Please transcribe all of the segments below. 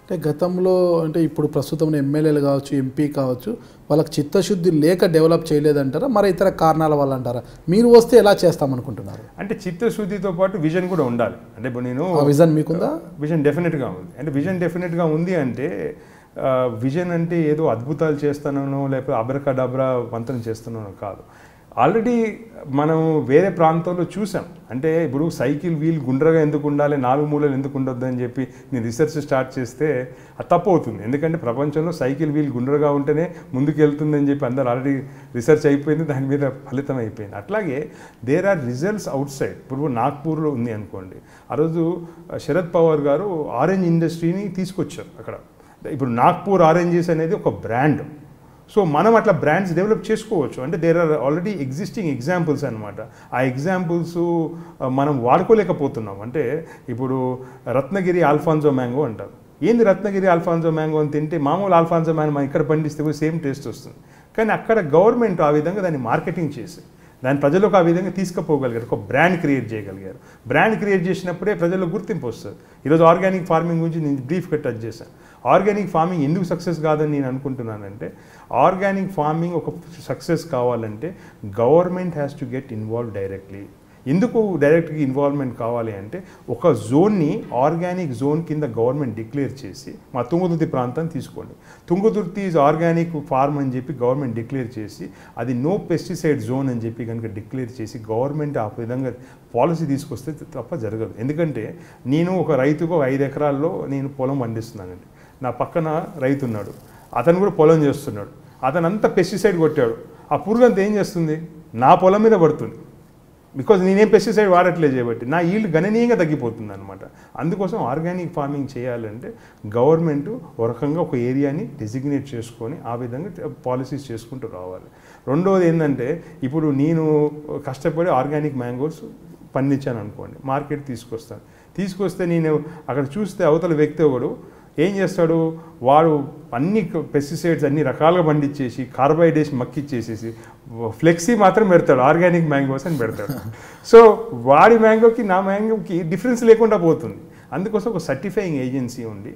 అంటే గతంలో అంటే ఇప్పుడు ప్రస్తుతం ఎమ్మెల్యేలు కావచ్చు, ఎంపీ కావచ్చు, వాళ్ళకి చిత్తశుద్ధి లేక డెవలప్ చేయలేదంటారా, మరి ఇతర కారణాల వల్ల అంటారా? మీరు వస్తే ఎలా చేస్తామనుకుంటున్నారు? అంటే చిత్తశుద్ధితో పాటు విజన్ కూడా ఉండాలి. అంటే ఇప్పుడు నేను విజన్ మీకుందా? విజన్ డెఫినెట్గా ఉంది. అంటే విజన్ డెఫినెట్గా ఉంది అంటే విజన్ అంటే ఏదో అద్భుతాలు చేస్తున్నానో లేకపోతే అబ్రకడబ్రా మంత్రం చేస్తున్నానో కాదు. ఆల్రెడీ మనం వేరే ప్రాంతాల్లో చూసాం. అంటే ఇప్పుడు సైకిల్ వీల్ గుండ్రగా ఎందుకు ఉండాలి, 4 మూలలు ఎందుకు ఉండొద్దు అని చెప్పి నేను రీసెర్చ్ స్టార్ట్ చేస్తే అది తప్పు అవుతుంది. ఎందుకంటే ప్రపంచంలో సైకిల్ వీల్ గుండ్రగా ఉంటేనే ముందుకు వెళ్తుందని చెప్పి అందరూ ఆల్రెడీ రీసెర్చ్ అయిపోయింది, దాని మీద ఫలితం అయిపోయింది. అట్లాగే there are results outside. ఇప్పుడు నాగ్పూర్లో ఉంది అనుకోండి, ఆ రోజు శరద్ పవార్ గారు ఆరెంజ్ ఇండస్ట్రీని తీసుకొచ్చారు అక్కడ. ఇప్పుడు నాగ్పూర్ ఆరెంజెస్ అనేది ఒక బ్రాండ్. సో మనం అట్లా బ్రాండ్స్ డెవలప్ చేసుకోవచ్చు. అంటే there are already existing examples అనమాట. ఆ ఎగ్జాంపుల్స్ మనం వాడుకోలేకపోతున్నాం. అంటే ఇప్పుడు రత్నగిరి ఆల్ఫాన్సో మ్యాంగో అంటారు. ఏంది రత్నగిరి ఆల్ఫాన్సో మ్యాంగో అని తింటే మామూలు ఆల్ఫాన్సో మ్యాంగో మనం ఇక్కడ పండిస్తే కూడా సేమ్ టేస్ట్ వస్తుంది. కానీ అక్కడ గవర్నమెంట్ ఆ విధంగా దాన్ని మార్కెటింగ్ చేసి దాని ప్రజలకు ఆ విధంగా తీసుకుపోగలిగారు, ఒక బ్రాండ్ క్రియేట్ చేయగలిగారు. బ్రాండ్ క్రియేట్ చేసినప్పుడే ప్రజలకు గుర్తింపు వస్తుంది. ఈరోజు ఆర్గానిక్ ఫార్మింగ్ గురించి నేను బ్రీఫ్గా టచ్ చేశాను. ఆర్గానిక్ ఫార్మింగ్ ఎందుకు సక్సెస్ కాదని నేను అనుకుంటున్నానంటే, ఆర్గానిక్ ఫార్మింగ్ ఒక సక్సెస్ కావాలంటే government has to get involve directly. ఎందుకు డైరెక్ట్గా ఇన్వాల్వ్మెంట్ కావాలి అంటే, ఒక జోన్ని ఆర్గానిక్ జోన్ కింద గవర్నమెంట్ డిక్లేర్ చేసి, మా తుంగతుర్తి ప్రాంతాన్ని తీసుకోండి, తుంగతుర్తి ఈజ్ ఆర్గానిక్ ఫార్మ్ అని చెప్పి గవర్నమెంట్ డిక్లేర్ చేసి, అది నో పెస్టిసైడ్ జోన్ అని చెప్పి కనుక డిక్లేర్ చేసి గవర్నమెంట్ ఆ విధంగా పాలసీ తీసుకొస్తే తప్ప జరగదు. ఎందుకంటే నేను ఒక రైతుకు 5 ఎకరాల్లో నేను పొలం పండిస్తున్నానండి. నా పక్కన రైతు ఉన్నాడు, అతను కూడా పొలం చేస్తున్నాడు. అతను అంతా పెస్టిసైడ్ కొట్టాడు. ఆ పురుగు అంతా ఏం చేస్తుంది, నా పొలం మీద పడుతుంది. బికాజ్ నేనేం పెస్టిసైడ్ వాడట్లేదు చేయబట్టి నా ఈల్డ్ గణనీయంగా తగ్గిపోతుంది అనమాట. అందుకోసం ఆర్గానిక్ ఫార్మింగ్ చేయాలంటే గవర్నమెంట్ ఒక రకంగా ఒక ఏరియాని డెసిగ్నేట్ చేసుకొని ఆ విధంగా పాలసీస్ చేసుకుంటూ రావాలి. రెండవది ఏంటంటే, ఇప్పుడు నేను కష్టపడి ఆర్గానిక్ మ్యాంగోస్ పండించాను అనుకోండి, మార్కెట్ తీసుకొస్తే నేను అక్కడ చూస్తే అవతల వ్యక్తి ఒకడు ఏం చేస్తాడు, వాడు అన్ని పెస్టిసైడ్స్ అన్ని రకాలుగా పండించేసి కార్బోహైడ్రేట్స్ మక్కిచ్చేసేసి ఫ్లెక్సీ మాత్రం పెడతాడు, ఆర్గానిక్ మ్యాంగోస్ అని పెడతాడు. సో వాడి మ్యాంగోకి నా మ్యాంగోకి డిఫరెన్స్ లేకుండా పోతుంది. అందుకోసం ఒక సర్టిఫైయింగ్ ఏజెన్సీ ఉండి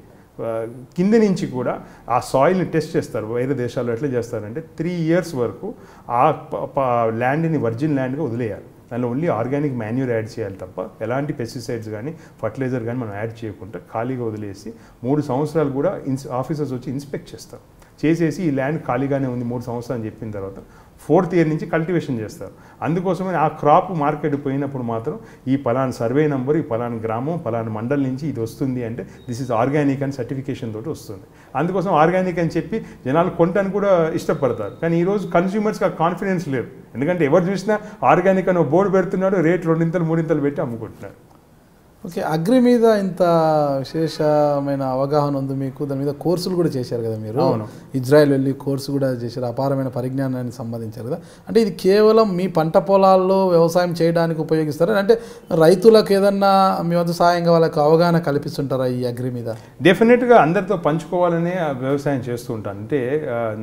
కింద నుంచి కూడా ఆ సాయిల్ని టెస్ట్ చేస్తారు. వేరే దేశాల్లో ఎట్లా చేస్తారంటే 3 years వరకు ఆ ల్యాండ్ని వర్జిన్ ల్యాండ్గా వదిలేయాలి. దానిలో ఓన్లీ ఆర్గానిక్ మాన్యూర్ యాడ్ చేయాలి తప్ప ఎలాంటి పెస్టిసైడ్స్ కానీ ఫర్టిలైజర్ కానీ మనం యాడ్ చేయకుండా ఖాళీగా వదిలేసి 3 సంవత్సరాలు కూడా ఆఫీసర్స్ వచ్చి ఇన్స్పెక్ట్ చేస్తారు. చేసేసి ఈ ల్యాండ్ ఖాళీగానే ఉంది 3 సంవత్సరాలు అని చెప్పిన తర్వాత 4th year నుంచి కల్టివేషన్ చేస్తారు. అందుకోసమే ఆ క్రాప్ మార్కెట్ పోయినప్పుడు మాత్రం ఈ పలానా సర్వే నెంబర్, ఈ పలానా గ్రామం, పలానా మండల్ నుంచి ఇది వస్తుంది అంటే దిస్ ఇస్ ఆర్గానిక్ అని సర్టిఫికేషన్ తోటి వస్తుంది. అందుకోసం ఆర్గానిక్ అని చెప్పి జనాలు కొంటానికి కూడా ఇష్టపడతారు. కానీ ఈరోజు కన్స్యూమర్స్కి ఆ కాన్ఫిడెన్స్ లేదు. ఎందుకంటే ఎవరు చూసినా ఆర్గానిక్ అని బోర్డు పెడుతున్నాడు, రేట్ 2 3 పెట్టి అమ్ముకుంటున్నారు. ఓకే, అగ్రి మీద ఇంత విశేషమైన అవగాహన ఉంది మీకు. దాని మీద కోర్సులు కూడా చేశారు కదా మీరు. ఇజ్రాయెల్ వెళ్ళి కోర్సు కూడా చేశారు, అపారమైన పరిజ్ఞానాన్ని సంబంధించారు కదా. అంటే ఇది కేవలం మీ పంట పొలాల్లో వ్యవసాయం చేయడానికి ఉపయోగిస్తారా, అంటే రైతులకు ఏదన్నా మీ వద్ద సాయంగా వాళ్ళకు అవగాహన కల్పిస్తుంటారా ఈ అగ్రి మీద? డెఫినెట్గా అందరితో పంచుకోవాలనే వ్యవసాయం చేస్తూ ఉంటాను. అంటే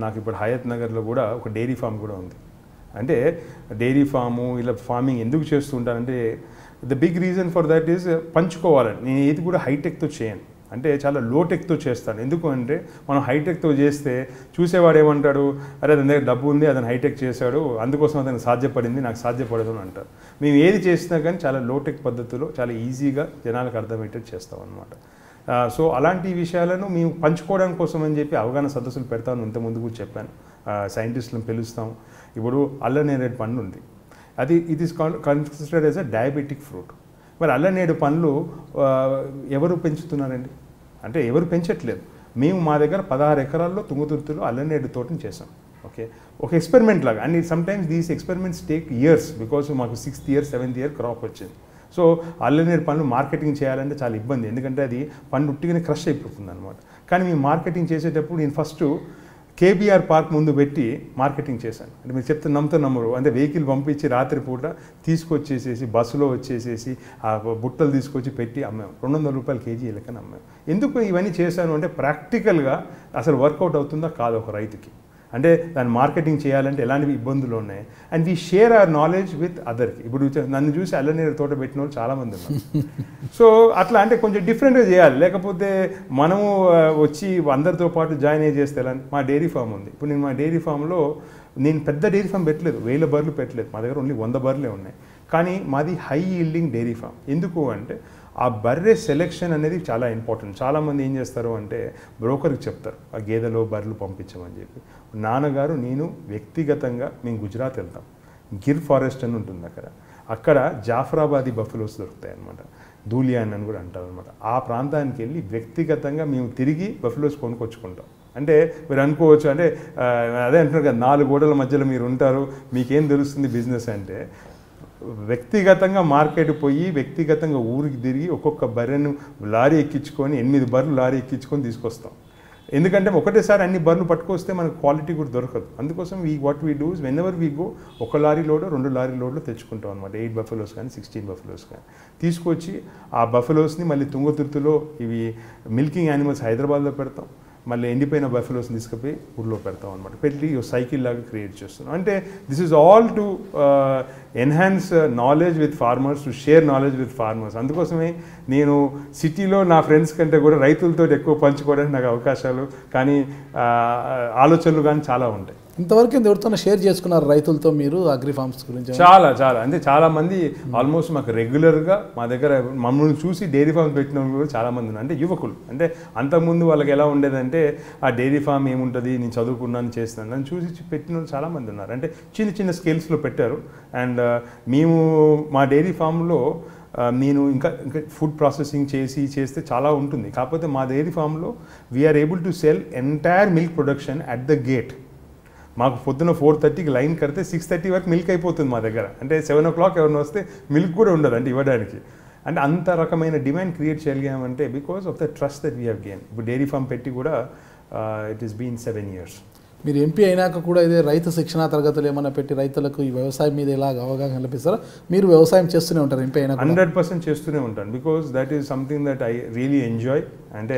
నాకు ఇప్పుడు హయత్ నగర్లో కూడా ఒక డైరీ ఫామ్ కూడా ఉంది. అంటే డైరీ ఫాము ఇలా ఫార్మింగ్ ఎందుకు చేస్తూ ఉంటానంటే, the big reason for that is పంచుకోవాలని. నేను ఏది కూడా హైటెక్తో చేయను, అంటే చాలా లోటెక్తో చేస్తాను. ఎందుకు అంటే మనం హైటెక్తో చేస్తే చూసేవాడు ఏమంటాడు, అరే అతని దగ్గర డబ్బు ఉంది, అతను హైటెక్ చేశాడు, అందుకోసం అతనికి సాధ్యపడింది, నాకు సాధ్యపడదు అని అంటారు. మేము ఏది చేసినా కానీ చాలా లోటెక్ పద్ధతిలో చాలా ఈజీగా జనాలకు అర్థమయ్యేటట్టు చేస్తాం అనమాట. సో అలాంటి విషయాలను మేము పంచుకోవడం కోసం అని చెప్పి అవగాహన సదస్సులు పెడతాను. ఇంతకుముందు కూడా చెప్పాను, సైంటిస్టులను పిలుస్తాం. ఇప్పుడు అల్లనేరేడు పండు ఉంది, అది it is considered as a diabetic fruit. మరి అల్లనేడు పండ్లు ఎవరు పెంచుతున్నారండి అంటే ఎవరు పెంచట్లేదు. మేము మా దగ్గర 16 ఎకరాల్లో తుంగతుర్తిలో అల్లనేడు తోటని చేసాం. ఓకే, ఒక ఎక్స్పెరిమెంట్ లాగా. And sometimes these experiments take years, because మాకు 6th year 7th year crop వచ్చింది. సో అల్లనేడు పండ్లు మార్కెటింగ్ చేయాలంటే చాలా ఇబ్బంది, ఎందుకంటే అది పండు ఉట్టిగానే క్రష్ అయిపోతుంది అనమాట. కానీ మేము మార్కెటింగ్ చేసేటప్పుడు నేను ఫస్ట్ కేబీఆర్ పార్క్ ముందు పెట్టి మార్కెటింగ్ చేశాను. అంటే మీరు చెప్తే నమ్మరు, అంటే వెహికల్ పంపించి రాత్రిపూట తీసుకొచ్చేసేసి బస్సులో వచ్చేసేసి ఆ బుట్టలు తీసుకొచ్చి పెట్టి అమ్మాము. 200 రూపాయలు కేజీ లెక్కన అమ్మాము. ఎందుకు ఇవన్నీ చేశాను అంటే ప్రాక్టికల్గా అసలు వర్కౌట్ అవుతుందా కాదు ఒక రైతుకి. అంటే దాన్ని మార్కెటింగ్ చేయాలంటే ఎలాంటి ఇబ్బందులు ఉన్నాయి. And we share our knowledge with అదర్కి. ఇప్పుడు నన్ను చూసి అల్లనేరు తోట పెట్టిన వాళ్ళు చాలామంది ఉన్నారు. సో అట్లా అంటే కొంచెం డిఫరెంట్గా చేయాలి. లేకపోతే మనము వచ్చి అందరితో పాటు జాయిన్ అయ్యి చేస్తే ఎలా? మా డైరీ ఫామ్ ఉంది. ఇప్పుడు నేను మా డైరీ ఫామ్లో నేను పెద్ద డైరీ ఫామ్ పెట్టలేదు, 1000 బర్రెలు పెట్టలేదు. మా దగ్గర ఓన్లీ 100 బర్రెలే ఉన్నాయి. కానీ మాది హై ఈల్డింగ్ డైరీ ఫామ్. ఎందుకు అంటే ఆ బర్రె సెలెక్షన్ అనేది చాలా ఇంపార్టెంట్. చాలామంది ఏం చేస్తారు అంటే బ్రోకర్కి చెప్తారు ఆ గేదెలో బర్రెలు పంపించమని చెప్పి. నాన్నగారు నేను వ్యక్తిగతంగా మేము గుజరాత్ వెళ్తాం. గిర్ ఫారెస్ట్ అని ఉంటుంది అక్కడ జాఫరాబాదీ బఫెలోస్ దొరుకుతాయి అన్నమాట. ధూలియాన్ అని కూడా అంటారు అనమాట. ఆ ప్రాంతానికి వెళ్ళి వ్యక్తిగతంగా మేము తిరిగి బఫెలోస్ కొనుక్కొచ్చుకుంటాం. అంటే మీరు అనుకోవచ్చు అంటే అదే అంటున్నారు కదా, 4 గోడల మధ్యలో మీరు ఉంటారు, మీకేం తెలుస్తుంది బిజినెస్ అంటే. వ్యక్తిగతంగా మార్కెట్ పోయి వ్యక్తిగతంగా ఊరికి తిరిగి ఒక్కొక్క బర్రెను లారీ ఎక్కించుకొని 8 బర్రెలు లారీ ఎక్కించుకొని తీసుకొస్తాం. ఎందుకంటే ఒకటేసారి అన్ని బర్రెలు పట్టుకొస్తే మనకు క్వాలిటీ కూడా దొరకదు. అందుకోసం what we do when ever we go 1 lorry load 2 lorry లోడ్లో తెచ్చుకుంటాం అనమాట. 8 బఫెలోస్ కానీ 16 బఫెలోస్ కానీ తీసుకొచ్చి ఆ బఫెలోస్ని మళ్ళీ తుంగతుర్తిలో ఇవి మిల్కింగ్ యానిమల్స్ హైదరాబాద్లో పెడతాం. మళ్ళీ ఎండిపోయిన బఫెలోస్ని తీసుకుపోయి ఊళ్ళో పెడతాం అనమాట. పెట్టి సైకిల్ లాగా క్రియేట్ చేస్తున్నాం. అంటే this is all to enhance knowledge with farmers, to share knowledge with farmers. అందుకోసమే నేను సిటీలో నా ఫ్రెండ్స్ కంటే కూడా రైతులతో ఎక్కువ పంచుకోవడానికి నాకు అవకాశాలు కానీ ఆలోచనలు కానీ చాలా ఉంటాయి. ఇంతవరకు ఎవరితో షేర్ చేసుకున్నారు రైతులతో మీరు అగ్రి ఫార్మ్స్ గురించి? చాలా అంటే చాలామంది ఆల్మోస్ట్ మాకు రెగ్యులర్గా మా దగ్గర మమ్మల్ని చూసి డైరీ ఫామ్ పెట్టిన వాళ్ళు కూడా చాలామంది ఉన్నారు. అంటే యువకులు. అంటే అంతకుముందు వాళ్ళకి ఎలా ఉండేదంటే ఆ డైరీ ఫామ్ ఏముంటుంది, నేను చదువుకున్నాను చేస్తున్నాను అని చూసి పెట్టిన వాళ్ళు చాలామంది ఉన్నారు. అంటే చిన్న స్కేల్స్లో పెట్టారు. అండ్ మేము మా డైరీ ఫామ్లో నేను ఇంకా ఫుడ్ ప్రాసెసింగ్ చేస్తే చాలా ఉంటుంది. కాకపోతే మా డైరీ ఫామ్లో we're able to sell entire milk production at the gate. మాకు పొద్దున 4:30కి లైన్ కడితే 6:30 వరకు మిల్క్ అయిపోతుంది మా దగ్గర. అంటే 7 o'clock ఎవరిని వస్తే మిల్క్ కూడా ఉండదు అంటే ఇవ్వడానికి. అంటే అంత రకమైన డిమాండ్ క్రియేట్ చేయగలిగామంటే because of the trust that we have gain. ఇప్పుడు డైరీ ఫామ్ పెట్టి కూడా ఇట్ ఈస్ బీన్ 7 years. మీరు ఎంపీ అయినాక కూడా ఇదే రైతు శిక్షణా తరగతులు ఏమైనా పెట్టి రైతులకు ఈ వ్యవసాయం మీద ఎలా అవగాహన కల్పిస్తారో? మీరు వ్యవసాయం చేస్తూనే ఉంటారు ఎంపీ అయినా? 100% చేస్తూనే ఉంటాను. Because that is something that I really enjoy. అంటే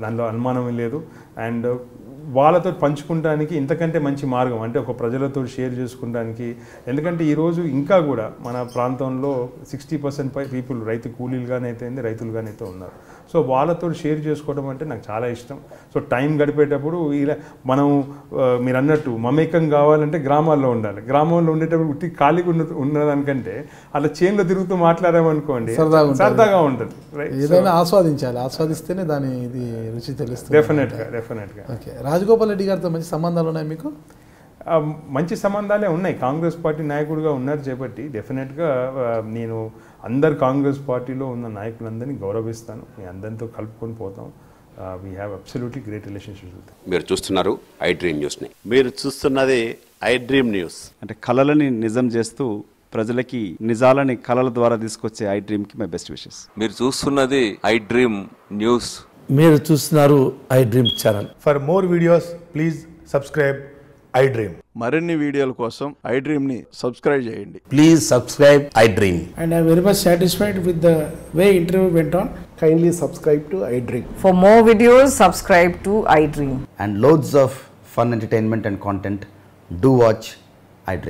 దానిలో అనుమానం లేదు. అండ్ వాళ్ళతో పంచుకుంటానికి ఇంతకంటే మంచి మార్గం అంటే ఒక ప్రజలతో షేర్ చేసుకుంటానికి. ఎందుకంటే ఈరోజు ఇంకా కూడా మన ప్రాంతంలో 60% పీపుల్ రైతు కూలీలుగానైతే రైతులుగానైతే ఉన్నారు. సో వాళ్ళతో షేర్ చేసుకోవడం అంటే నాకు చాలా ఇష్టం. సో టైం గడిపేటప్పుడు ఇలా మనం మీరు అన్నట్టు మమేకం కావాలంటే గ్రామాల్లో ఉండాలి. గ్రామంలో ఉండేటప్పుడు ఉట్టి ఖాళీగా ఉన్నదానికంటే అలా చేన్లో తిరుగుతూ మాట్లాడామనుకోండి సరదాగా ఉంటుంది. ఏదైనా ఆస్వాదిస్తేనే దాని ఇది రుచి తెలుస్తుంది. డెఫినెట్గా. ఓకే, రాజగోపాల్ రెడ్డి గారితో మంచి సంబంధాలు ఉన్నాయి మీకు? మంచి సంబంధాలే ఉన్నాయి. కాంగ్రెస్ పార్టీ నాయకుడిగా ఉన్నారు చేపట్టి డెఫినెట్గా నేను అందరు కాంగ్రెస్ పార్టీలో ఉన్న నాయకులందరినీ గౌరవిస్తాను. మీ అందరితో కలుపుకొని పోతాం. We have absolutely great relationships with. మీరు చూస్తున్నారు ఐ డ్రీమ్ న్యూస్ని. మీరు చూస్తున్నది ఐ డ్రీమ్ న్యూస్. అంటే కళలని నిజం చేస్తూ ప్రజలకి నిజాలని కళల ద్వారా తీసుకొచ్చే ఐ డ్రీమ్కి మై బెస్ట్ విషెస్. మీరు చూస్తున్నది ఐ డ్రీమ్ న్యూస్. మీరు చూస్తున్నారు I dream channel. For more videos please subscribe I dream. మరిన్ని వీడియోల కోసం ఐ డ్రీమ్ని సబ్స్క్రైబ్ చేయండి. Please subscribe I dream. And I am very much satisfied with the way interview went on. Kindly subscribe to I Dream. For more videos, subscribe to I Dream. And loads of fun entertainment and content. Do watch I Dream.